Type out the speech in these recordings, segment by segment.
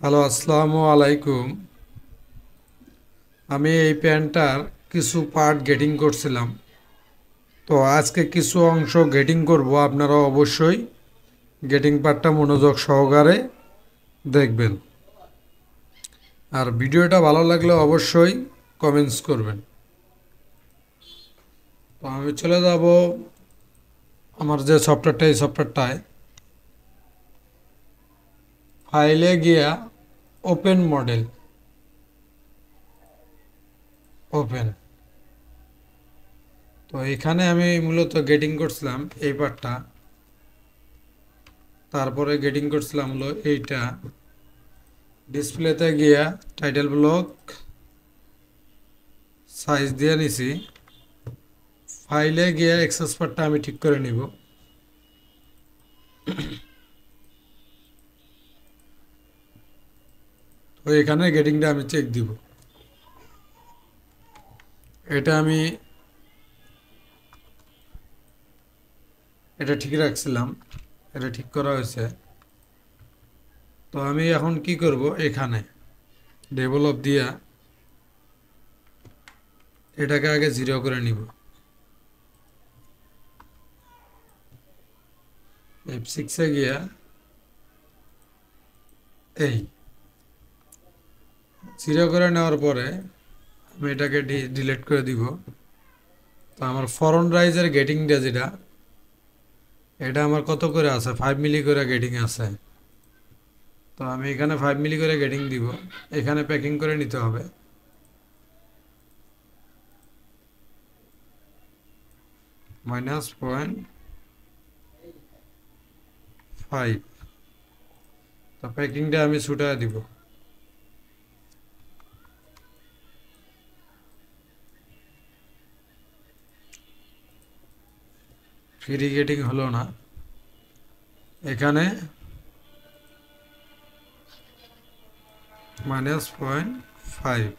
Hello, আসসালামু আলাইকুম। আমি এই প্যান্টটার কিছু পার্ট গেটিং করছিলাম। তো আজকে কিছু অংশ গেটিং করব, আপনারা অবশ্যই গেটিং পার্টটা মনোযোগ সহকারে দেখবেন। আর ভিডিওটা ভালো লাগলে অবশ্যই কমেন্টস করবেন। তো আমি চলে যাব আমার যে সফটওয়্যারটা, এই সফটওয়্যারটায় ফাইলে গিয়া ওপেন মডেল, ওপেন। তো এখানে আমি মূলত গেটিং করছিলাম এই পার্টটা, তারপরে গেটিং করছিলাম হলো এইটা। ডিসপ্লেতে গিয়া টাইটেল ব্লক সাইজ দিয়ে নিছি। ফাইলে গিয়ে এক্সেস পার্টটা আমি ঠিক করে নিব। তো এখানে গেটিংটা আমি চেক দিব। এটা আমি এটা ঠিক রাখছিলাম, এটা ঠিক করা হয়েছে। তো আমি এখন কি করব, এখানে ডেভেলপ দিয়া এটাকে আগে জিরো করে নিব। F6-এ গিয়া এই জিরো করে নেওয়ার পরে আমি এটাকে ডিলিট করে দিব। তো আমার ফরন রাইজের গেটিংটা যেটা, এটা আমার কত করে আছে, 5 মিলি করে গেটিং আছে। তো আমি এখানে 5 মিলি করে গেটিং দিব। এখানে প্যাকিং করে নিতে হবে। -0.5। তো প্যাকিংটা আমি ছুটায় দিব। ফ্রি গেটিং হলো না, এখানে -0.5।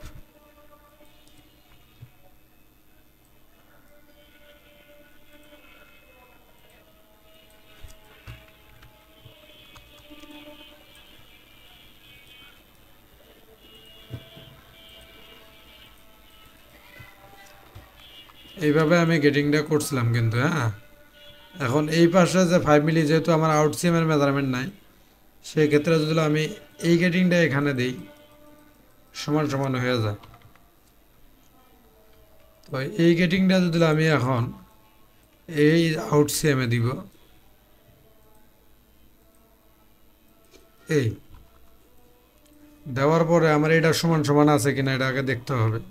এইভাবে আমি গেটিংটা করছিলাম, কিন্তু হ্যাঁ, এখন এই পাশে যে 5 মিলি, যেহেতু আমার আউটসিএমের মেজারমেন্ট নাই, সেই ক্ষেত্রে যদি আমি এই গেটিংটা এখানে দিই, সমান সমান হয়ে যায়। তো এই গেটিংটা যদি আমি এখন এই আউটসিএমে দিব, এই দেওয়ার পরে আমার এটা সমান সমান আছে কিনা এটা আগে দেখতে হবে।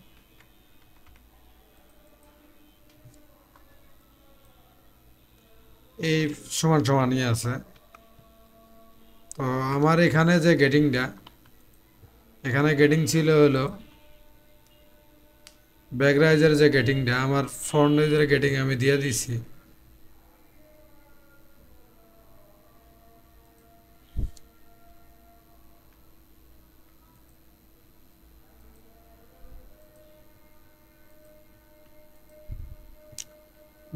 এই সমান সমানই আছে। তো আমার এখানে যে গেটিংটা, এখানে গেটিং ছিল হলো ব্যাক রাইজের যে গেটিংটা, আমার ফ্রন্ট রাইজের গেটিং আমি দিয়ে দিছি।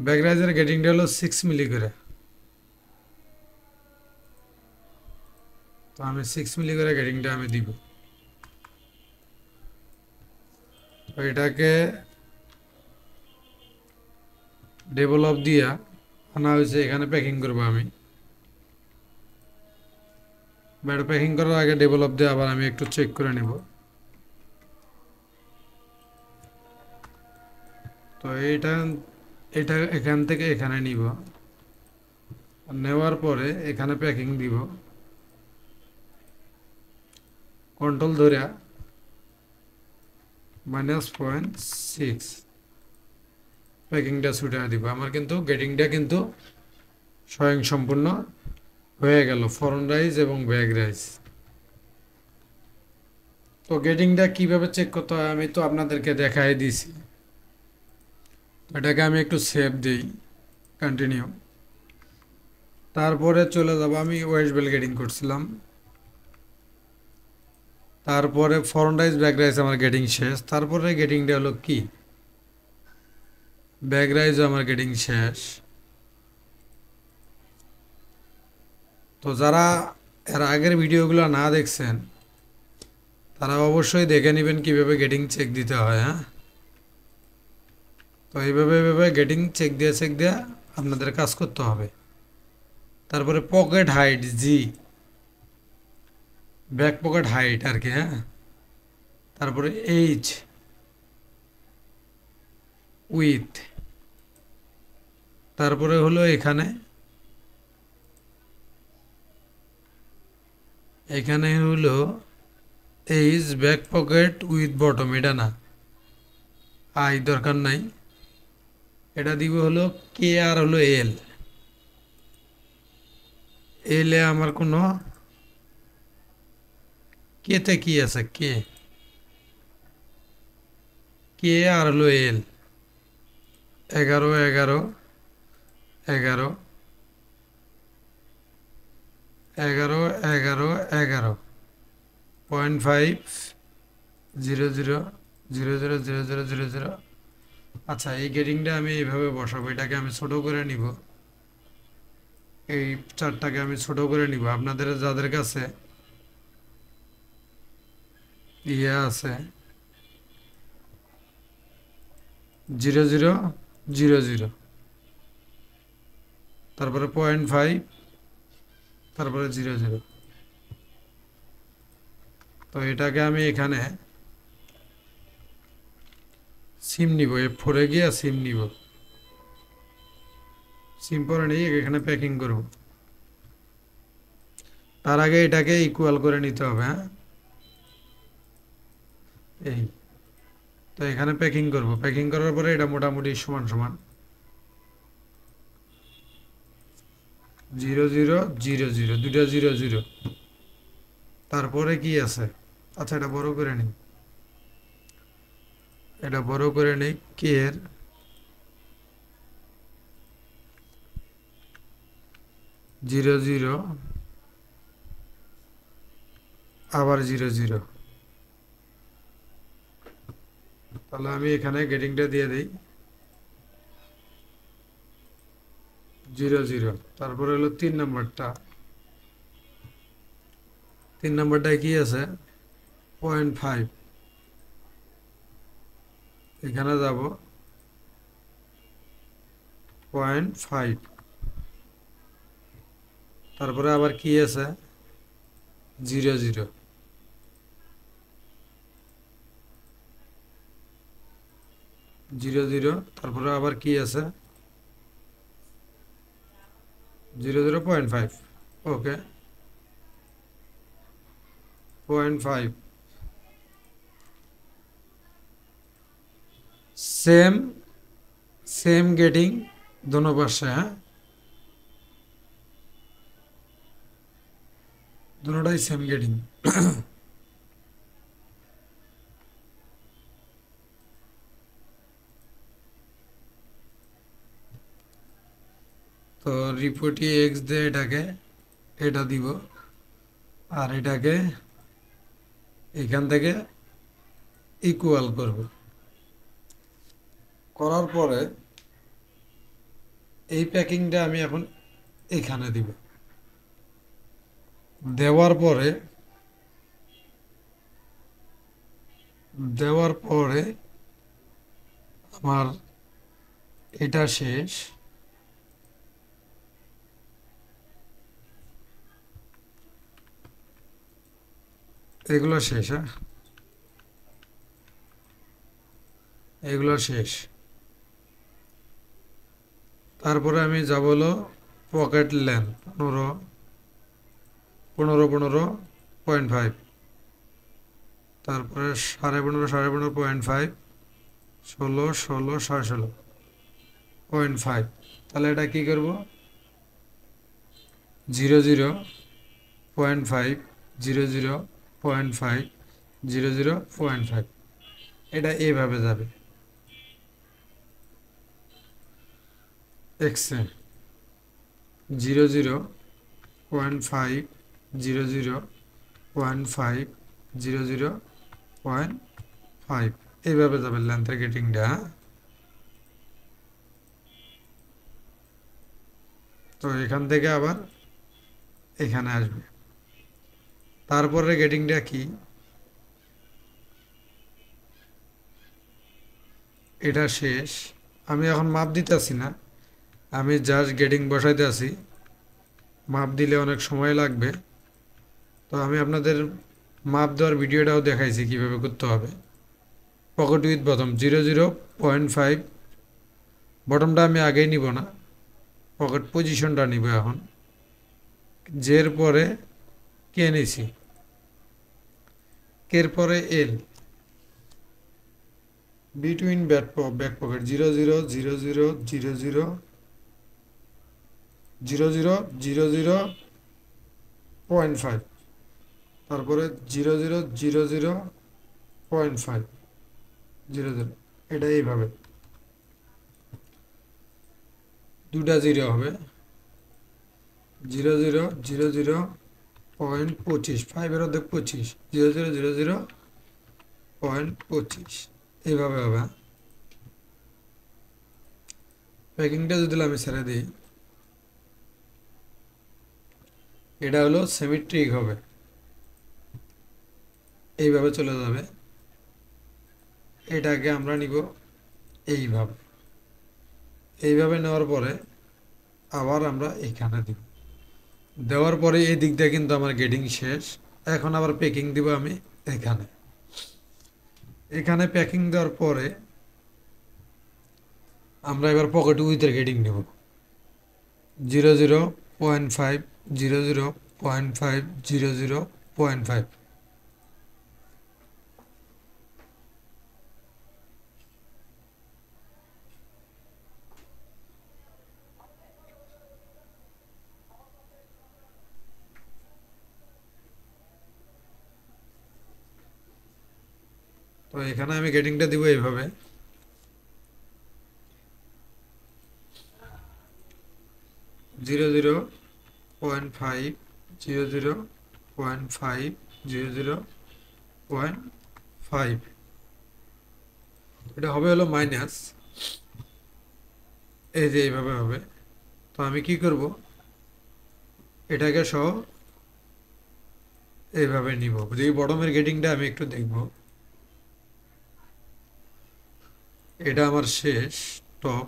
ব্যাক রাইজের গেটিংটা হলো 6 মিলি করে। তো আমি 6 মিলি করে গেটিংটা আমি দিব। তো এটাকে ডেভেলপ দিয়া আনা হয়েছে, এখানে প্যাকিং করবো আমি। ব্যাট প্যাকিং করার আগে ডেভেলপ দিয়ে আবার আমি একটু চেক করে নেব। তো এইটা এটা এখান থেকে এখানে নিব, নেওয়ার পরে এখানে প্যাকিং দিব, কন্ট্রোল ধরে -0.6 প্যাকিংটা ছুটে দিব। আমার কিন্তু গেটিংটা কিন্তু স্বয়ংসম্পূর্ণ হয়ে গেল, ফরন রাইজ এবং ব্যাক রাইজ। তো গেটিংটা কিভাবে চেক করতে হয় আমি তো আপনাদেরকে দেখাই দিয়েছি। এটাকে আমি একটু সেভ দিই, কন্টিনিউ। তারপরে চলে যাব, আমি ওয়েস্ট বেল গেটিং করছিলাম। তারপরে ফরন রাইজ ব্যাক রাইজ আমার গেটিং শেষ। তারপরে গেটিংটা হলো কি, ব্যাক রাইজও আমার গেটিং শেষ। তো যারা এর আগের ভিডিওগুলো না দেখছেন, তারা অবশ্যই দেখে নেবেন কিভাবে গেটিং চেক দিতে হয়। হ্যাঁ, তো এইভাবে গেটিং চেক দিয়ে আপনাদের কাজ করতে হবে। তারপরে পকেট হাইট জি, ব্যাক পকেট হাইট আর কি। হ্যাঁ, তারপরে এইচ, উইথ, তারপরে হলো এখানে এখানে হলো H back pocket with bottom, এটা না, আই দরকার নাই, এটা দিব হলো কে আর হলো এল। এল এ আমার কোনো, কেতে কি আছে, কে, কে আর হলো এল, 11 11 11 11 11 11 0.5 0 0 0 0 0 0 0 0। আচ্ছা, এই গেটিংটা আমি এইভাবে বসাবো, এটাকে আমি ছোট করে নিব, এই চারটাকে আমি ছোট করে নিব। আপনাদের যাদের কাছে ইয়ে আছে 0 0 0 0, তারপরে 0.5, তারপরে 0 0, তো এটাকে আমি এখানে সিম নিব, F4 গিয়ে সিম নিব, সিম পরে নিয়ে এখানে প্যাকিং করব। তার আগে এটাকে ইকুয়াল করে নিতে হবে। হ্যাঁ, এই তো এখানে প্যাকিং করব, প্যাকিং করার পরে এটা মোটামুটি সমান সমান 0 0 0 0, দুটা 0 0। তারপরে কি আছে, আচ্ছা এটা বড় করে নিই, এটা বড় করে নিই, কে এর 0 0, আবার 0 0। তাহলে আমি এখানে গেটিংটা দিয়ে দিই 0 0। তারপরে হলো 3 নাম্বারটা, 3 নাম্বারটায় কি আছে 0.5, এখানে যাব 0.5। তারপরে আবার কি আছে 0 0, 0 0, তারপরে আবার কি আছে 0 0 0.5, ওকে 0.5। সেম সেম গেটিং দোনো পাশে। হ্যাঁ, দুটোটাই সেম গেটিং। তো রিপোর্টি এক্স দিয়ে এটাকে এটা দিব, আর এটাকে এখান থেকে ইকুয়াল করব, করার পরে এই প্যাকিংটা আমি এখন এখানে দিব, দেওয়ার পরে আমার এটা শেষ। এগুলো শেষ। হ্যাঁ, এগুলো শেষ। তারপরে আমি যাব হলো পকেট লেন্থ 15 15 15.5, তারপরে 15.5 15.5, 16 16 16.5। তাহলে এটা কি করব 0 0 0.5 0 0 0.5 0 0 0.5, এটা এইভাবে যাবে এক্সে 0 0 0.5 0 0 0.5 0 0 0.5, এইভাবে যাবে লেন্থের গেটিংটা। হ্যাঁ, তো এখান থেকে আবার এখানে আসবে। তারপরে গেটিংটা কি এটা শেষ। আমি এখন মাপ দিতেছি না, আমি জাস্ট গেটিং বসাইতে আছি। মাপ দিলে অনেক সময় লাগবে, তো আমি আপনাদের মাপ দেওয়ার ভিডিওটাও দেখাইছি কিভাবে করতে হবে। পকেট উইথ বটম 0.05, বটমটা আমি আগেই নিব না, পকেট পজিশনটা নিব এখন। জের পরে কে নিছি, কের পরে এল, বিটুইন ব্যাক পকেট 0.5, তারপরে 0.5, এটা এইভাবে দুটা জিরো হবে। 0.25, 5-এর অর্ধেক 25, 0.25 এইভাবে হবে। প্যাকিংটা যদি আমি ছেড়ে দিই, এটা হলো সিমেট্রিক হবে, এইভাবে চলে যাবে। এটাকে আমরা নিব এইভাবে, এইভাবে নেওয়ার পরে আবার আমরা এখানে দিব, দেওয়ার পরে এই দিক দিয়ে কিন্তু আমার গেটিং শেষ। এখন আবার প্যাকিং দিব আমি এখানে। এখানে প্যাকিং দেওয়ার পরে আমরা এবার পকেট উইথের গেটিং নেব 0.5, 0.5, 0.5। তো এখানে আমি গেটিংটা দিব এইভাবে, 0.5, 0.5, 0.5, এটা হবে হলো মাইনাস, এই যে এইভাবে হবে। তো আমি কি করব, এটাকে সহ এইভাবে নিব। এই বটমের গেটিংটা আমি একটু দেখব। এটা আমার শেষ টপ।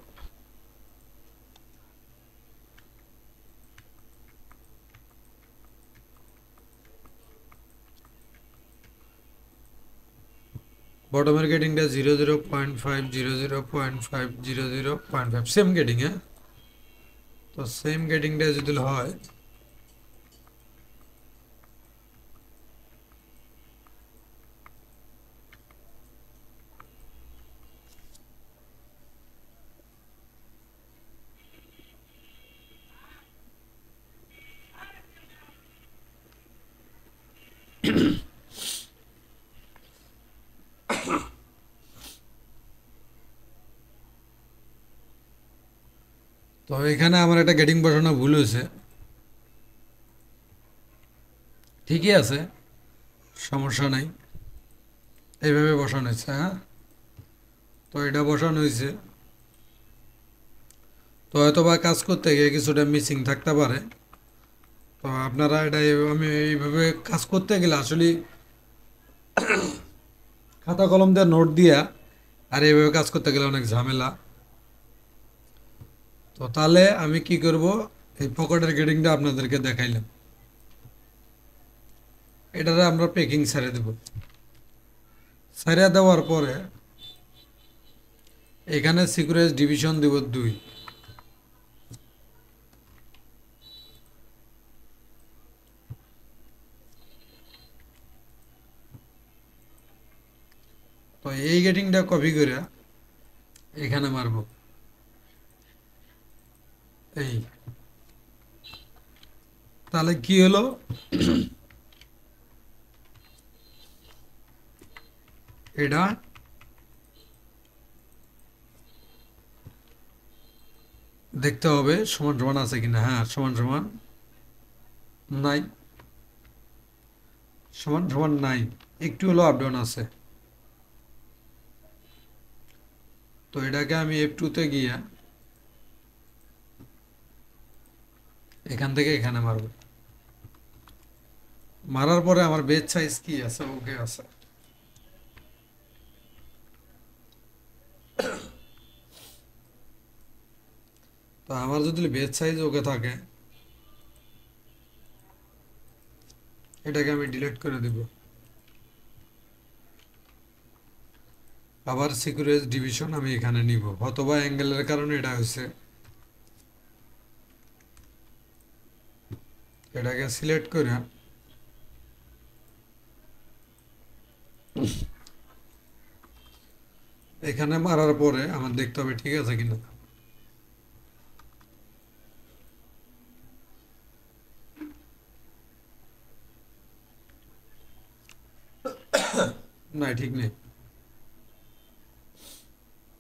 বটমের গেটিংটা 0.5, 0.5, 0.5, same getting. হ্যাঁ, তো সেম গেটিংটা যদি হয়, তো এখানে আমার একটা গেটিং বসানো ভুল হয়েছে। ঠিকই আছে, সমস্যা নাই, এইভাবে বসানো হয়েছে। হ্যাঁ, তো এটা বসানো হয়েছে, তো হয়তো বা কাজ করতে গিয়ে কিছুটা মিসিং থাকতে পারে। তো আপনারা এটা আমি এইভাবে কাজ করতে গেলে আসলে খাতা কলম দিয়ে নোট দিয়া আর এইভাবে কাজ করতে গেলে অনেক ঝামেলা। তো তাহলে আমি কি করব, এই পকেটের গেটিংটা আপনাদেরকে দেখাইলাম। এটারে আমরা প্যাকিং ছেড়ে দেব। ছেড়ে দেওয়ার পরে এখানে সিকুরেন্স ডিভিশন দেব 2। তো এই গেটিংটা কপি করে এখানে মারব, এই। তাহলে কি হলো, এটা দেখতে হবে সমান সমান আছে কিনা। হ্যাঁ, সমান সমান নাই, সমান সমান নাই, একটু হলো আপ ডাউন আছে। তো এটাকে আমি F2-তে গিয়া এখান থেকে এখানে মারব। মারার পরে আমার বেজ সাইজ কি আছে, ওকে আছে। তো আমার যদি বেড সাইজ ওকে থাকে, এটাকে আমি ডিলিট করে দিব। আবার সিকিউরিটি ডিভিশন আমি এখানে নিব, অথবা অ্যাঙ্গেলের কারণে এটা হয়েছে। এটাকে সিলেক্ট করে এখানে মারার পরে আমার দেখতে হবে ঠিক আছে কিনা। না, ঠিক নেই।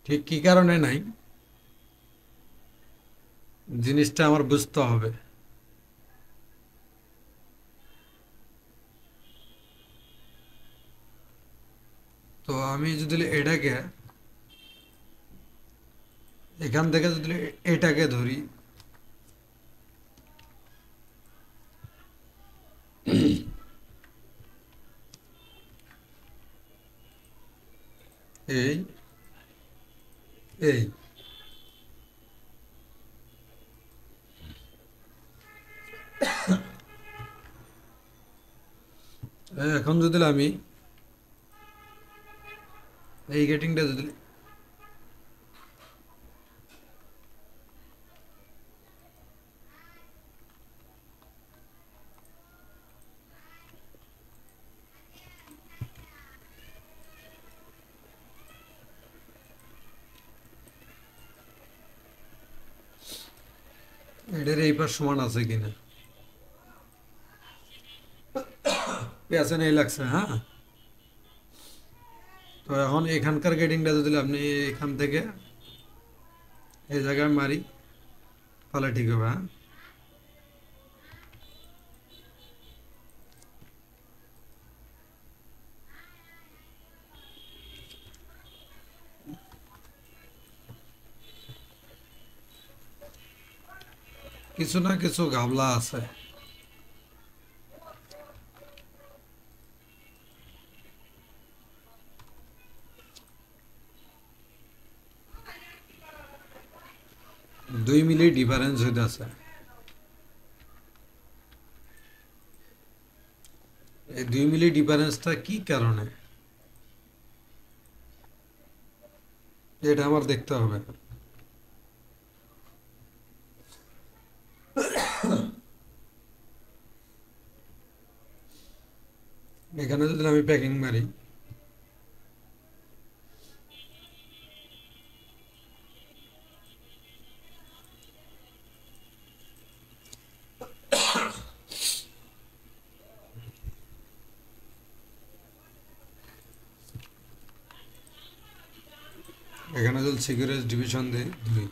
ঠিক কি কারণে নাই জিনিসটা আমার বুঝতে হবে। তো আমি যদি এটাকে এখান থেকে যদি এটাকে ধরি, এই এই এখন যদি আমি এই গেটিংটা যদি এটার এই পাশ সমান আছে কিনা, পেঁচে নেই লাগছে। হ্যাঁ, তো এখন এখানকার গেটিংটা যদি আপনি এখান থেকে এই জায়গায় মারি তাহলে ঠিক হবে। হ্যাঁ, কিছু না কিছু ঘাবলা আছে। 2 মিলি ডিফারেন্স হইতেছে। এই 2 মিলি ডিফারেন্সটা কি কারণে, এটা আমার দেখতে হবে। এখানে যদি আমি প্যাকিং মারি, এখানে যদি সিকিউরিটি ডিভিশন দিই 2,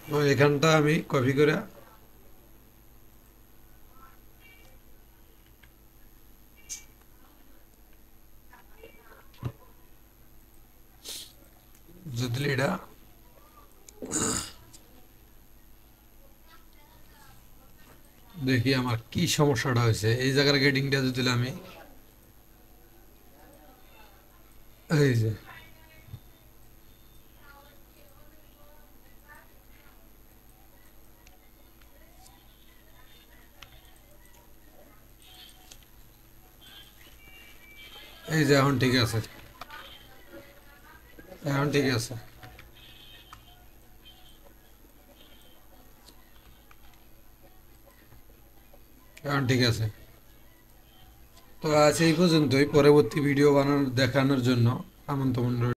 তো এখানটা আমি কপি করে যদি এটা দেখি আমার কি সমস্যাটা হয়েছে। এই জায়গার গেটিংটা যদি আমি এই যে এই যে এখন ঠিক আছে, এখন ঠিক আছে। এখন ঠিক আছে। তো আজ এই পর্যন্তই, পরবর্তী ভিডিও বানানোর দেখানোর জন্য আমন্ত্রণ রইল।